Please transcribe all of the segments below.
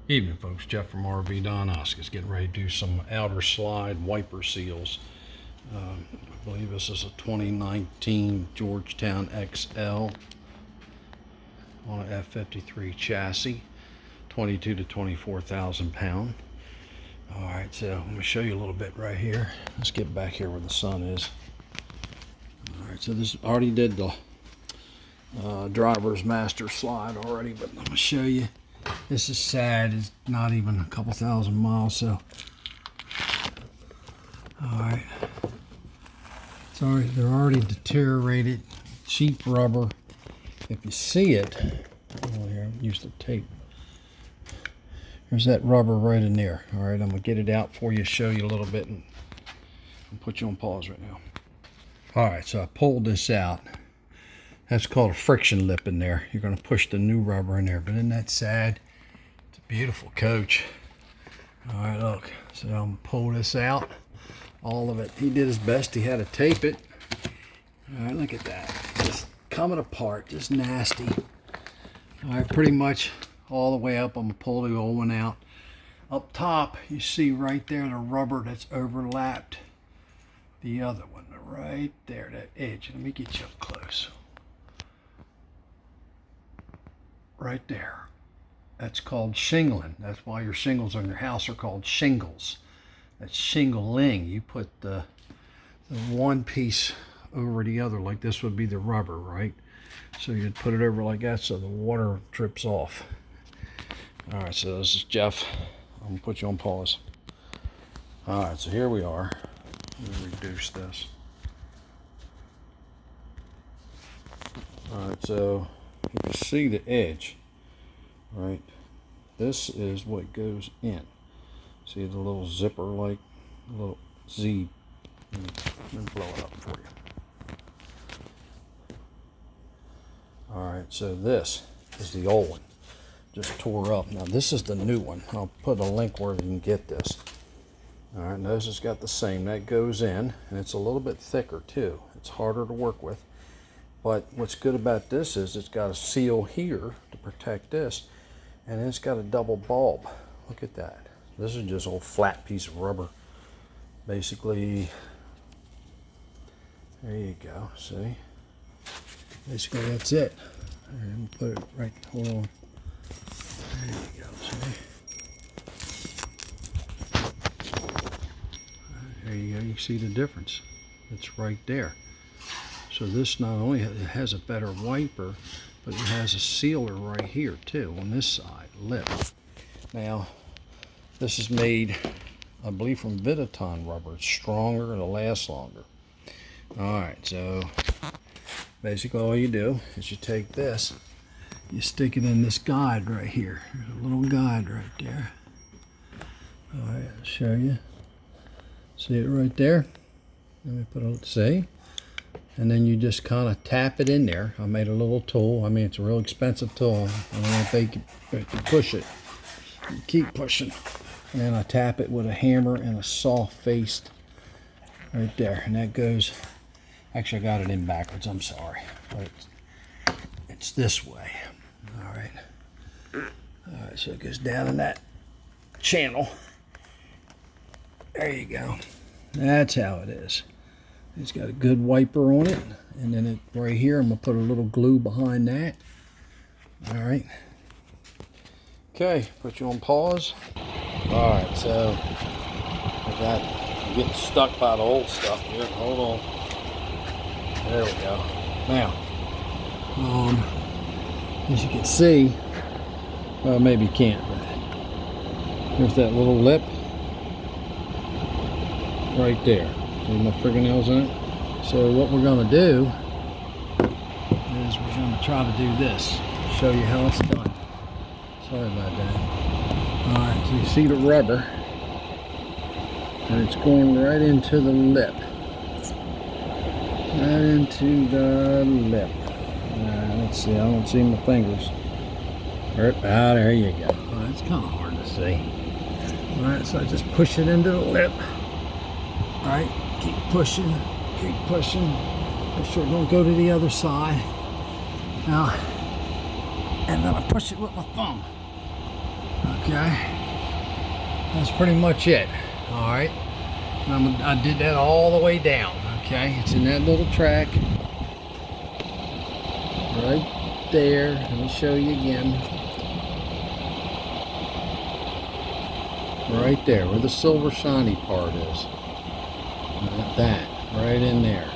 Evening, folks. Jeff from RV Diagnostics getting ready to do some outer slide wiper seals. I believe this is a 2019 Georgetown XL on an F53 chassis, 22 to 24,000 pound. All right, so I'm going to show you a little bit right here. Let's get back here where the sun is. All right, so this already did the driver's master slide already, but I'm going to show you. This is sad. It's not even a couple thousand miles, so. Alright. Sorry, they're already deteriorated. Cheap rubber. If you see it, oh, here, I used the tape. There's that rubber right in there. Alright, I'm going to get it out for you, show you a little bit, and put you on pause right now. Alright, so I pulled this out. That's called a friction lip in there. You're going to push the new rubber in there. But isn't that sad? It's a beautiful coach. All right, look. So I'm going to pull this out. All of it. He did his best. He had to tape it. All right, look at that. Just coming apart. Just nasty. All right, pretty much all the way up. I'm going to pull the old one out. Up top, you see right there the rubber that's overlapped the other one. Right there, that edge. Let me get you up close. Right there. That's called shingling. That's why your shingles on your house are called shingles. That's shingling. You put the one piece over the other, like this would be the rubber, right? So you'd put it over like that so the water drips off. All right, so this is Jeff. I'm gonna put you on pause. All right, so here we are. Let me reduce this. All right, so you can see the edge, right? This is what goes in. See the little zipper, like little Z. Let me blow it up for you. All right, so this is the old one. Just tore up. Now this is the new one. I'll put a link where you can get this. All right, notice it's got the same. That goes in, and it's a little bit thicker too. It's harder to work with. But what's good about this is it's got a seal here to protect this, and it's got a double bulb. Look at that. This is just a flat piece of rubber. Basically, there you go, see? Basically that's it. All right, I'm gonna put it right, hold on. There you go, see? There you go, you see the difference. It's right there. So this not only has a better wiper, but it has a sealer right here too on this side, lip. Now, this is made, I believe, from Vidaton rubber. It's stronger and it'll last longer. All right, so basically all you do is you take this, you stick it in this guide right here. There's a little guide right there. All right, I'll show you. See it right there? Let me put it, see? And then you just kind of tap it in there. I made a little tool. I mean, it's a real expensive tool. I don't know if they can push it. You keep pushing. And then I tap it with a hammer and a saw-faced right there. And that goes, actually I got it in backwards, I'm sorry. But it's this way. All right. All right, so it goes down in that channel. There you go. That's how it is. It's got a good wiper on it, and then it right here, I'm gonna put a little glue behind that. All right. Okay, put you on pause. All right, so I'm getting stuck by the old stuff here. Hold on. There we go. Now, as you can see, well, maybe you can't, but there's that little lip right there. See my fingernails in it? So what we're going to do is we're going to try to do this. Show you how it's done. Sorry about that. Alright, so you see the rubber. And it's going right into the lip. Right into the lip. Let's see, I don't see my fingers. There you go. It's kind of hard to see. Alright, so I just push it into the lip. Alright. Keep pushing, make sure it don't go to the other side. Now, and then I push it with my thumb. Okay, that's pretty much it. All right, I did that all the way down. Okay, it's in that little track right there. Let me show you again. Right there, where the silver shiny part is. That, right in there.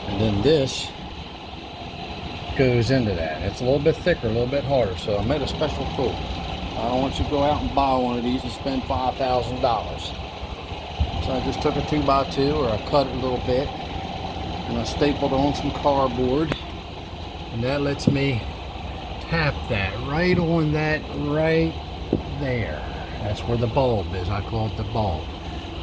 And then this goes into that. It's a little bit thicker, a little bit harder, so I made a special tool. I don't want you to go out and buy one of these and spend $5,000. So I just took a 2x2, or I cut it a little bit, and I stapled on some cardboard, and that lets me tap that right on that right there. That's where the bulb is. I call it the bulb.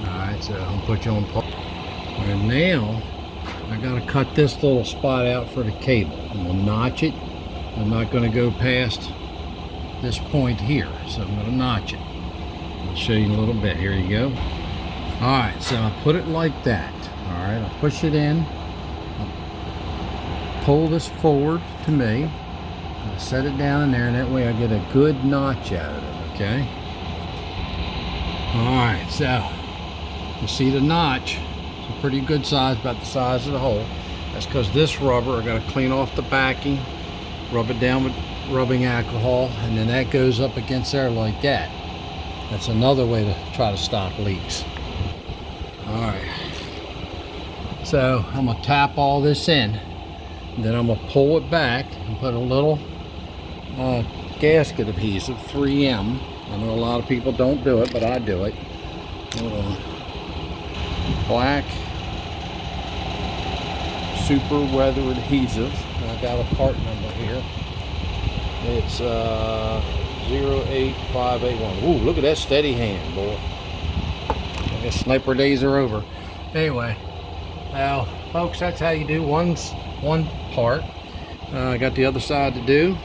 Alright, so I'll put you on pause. And now I gotta cut this little spot out for the cable. I'm gonna notch it. I'm not gonna go past this point here, so I'm gonna notch it. I'll show you in a little bit. Here you go. Alright, so I put it like that. Alright, I'll push it in. I'll pull this forward to me. I'll set it down in there, and that way I get a good notch out of it, okay? Alright, so you see the notch. It's a pretty good size, about the size of the hole. That's because this rubber, I got to clean off the backing, rub it down with rubbing alcohol, and then that goes up against there like that. That's another way to try to stop leaks. Alright, so I'm going to tap all this in, and then I'm going to pull it back and put a little gasket adhesive, 3M. I know a lot of people don't do it, but I do it. Hold on. Black super weather adhesive. I got a part number here. It's 08581. Ooh, look at that steady hand, boy. I guess sniper days are over. Anyway, now, folks, that's how you do one part. I got the other side to do.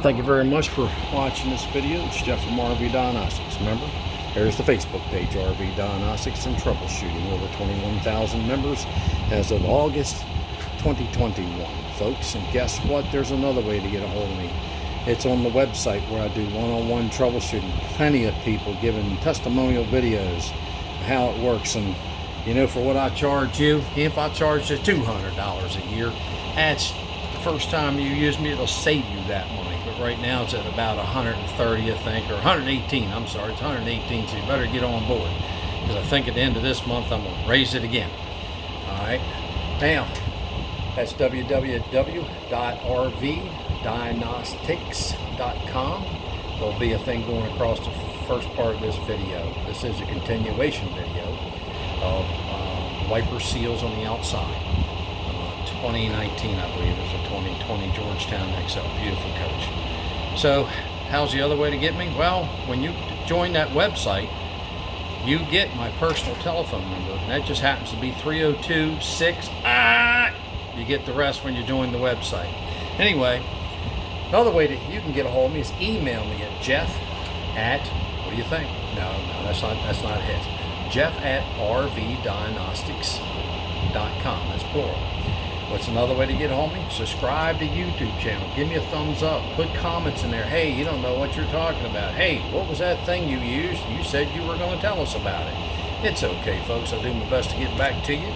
Thank you very much for watching this video. It's Jeff from RV Diagnostics. Remember, there's the Facebook page, RV Diagnostics and Troubleshooting. Over 21,000 members as of August 2021, folks. And guess what? There's another way to get a hold of me. It's on the website where I do one-on-one troubleshooting. Plenty of people giving testimonial videos of how it works. And you know, for what I charge you, if I charge you $200 a year, that's the first time you use me, it'll save you that money. But right now it's at about 130, I think, or 118. I'm sorry, it's 118, so you better get on board, because I think at the end of this month I'm going to raise it again. All right, now that's www.rvdiagnostics.com. There'll be a thing going across the first part of this video. This is a continuation video of wiper seals on the outside. 2019, I believe, is a 2020 Georgetown XL. Beautiful coach. So, how's the other way to get me? Well, when you join that website, you get my personal telephone number, and that just happens to be 302-6. You get the rest when you join the website. Anyway, another way that you can get a hold of me is email me at Jeff at, what do you think? No, that's not it. Jeff at rvdiagnostics.com. That's plural. What's another way to get home? Subscribe to YouTube channel. Give me a thumbs up. Put comments in there. Hey, you don't know what you're talking about. Hey, what was that thing you used? You said you were going to tell us about it. It's okay, folks. I'll do my best to get back to you.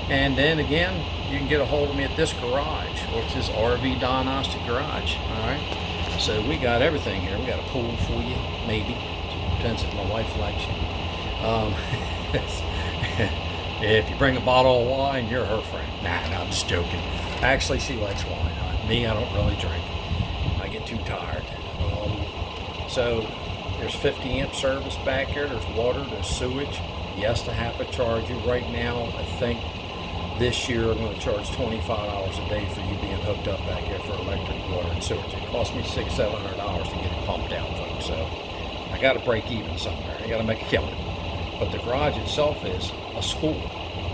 And then again, you can get a hold of me at this garage, which is RV Diagnostic Garage. All right. So we got everything here. We got a pool for you, maybe. Depends if my wife likes you. If you bring a bottle of wine, you're her friend. Nah, I'm just joking. Actually, she likes wine. Me, I don't really drink. I get too tired. So there's 50 amp service back here. There's water, there's sewage. Yes, to have a charger. Right now, I think this year I'm going to charge $25 a day for you being hooked up back here for electric, water, and sewage. It cost me $600-700 to get it pumped out, folks. So I got to break even somewhere. I got to make a killing. But the garage itself is a school.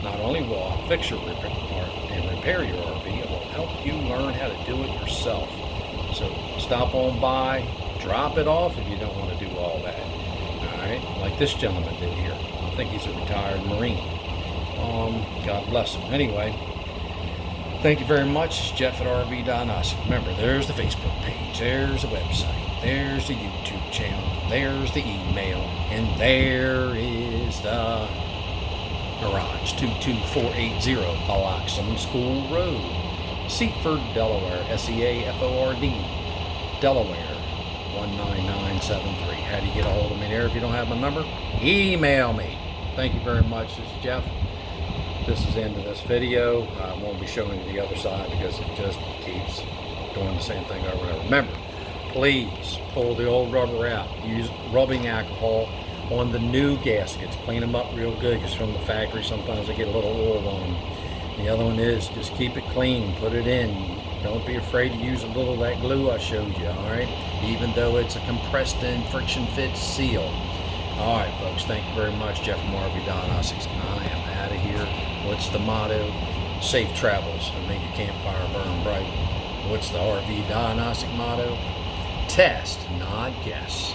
Not only will I fix your and repair your RV, it will help you learn how to do it yourself. So stop on by, drop it off if you don't want to do all that. All right, like this gentleman did here. I think he's a retired Marine. God bless him. Anyway, thank you very much. It's Jeff at RV Diagnostics. Remember, there's the Facebook page. There's the website. There's the YouTube channel. There's the email. And there is the garage. 22480 Biloxi School Road, Seaford, Delaware. SEAFORD, Delaware 19973. How do you get a hold of me there if you don't have my number? Email me. Thank you very much. This is Jeff. This is the end of this video. I won't be showing you the other side because it just keeps doing the same thing over and over. Remember, please pull the old rubber out. Use rubbing alcohol on the new gaskets. Clean them up real good because from the factory sometimes they get a little oil on them. The other one is just keep it clean. Put it in. Don't be afraid to use a little of that glue I showed you, all right? Even though it's a compressed in friction fit seal. All right, folks, thank you very much. Jeff from RV Diagnostics. I am out of here. What's the motto? Safe travels and make your campfire burn bright. What's the RV Diagnostic motto? Test, not guess.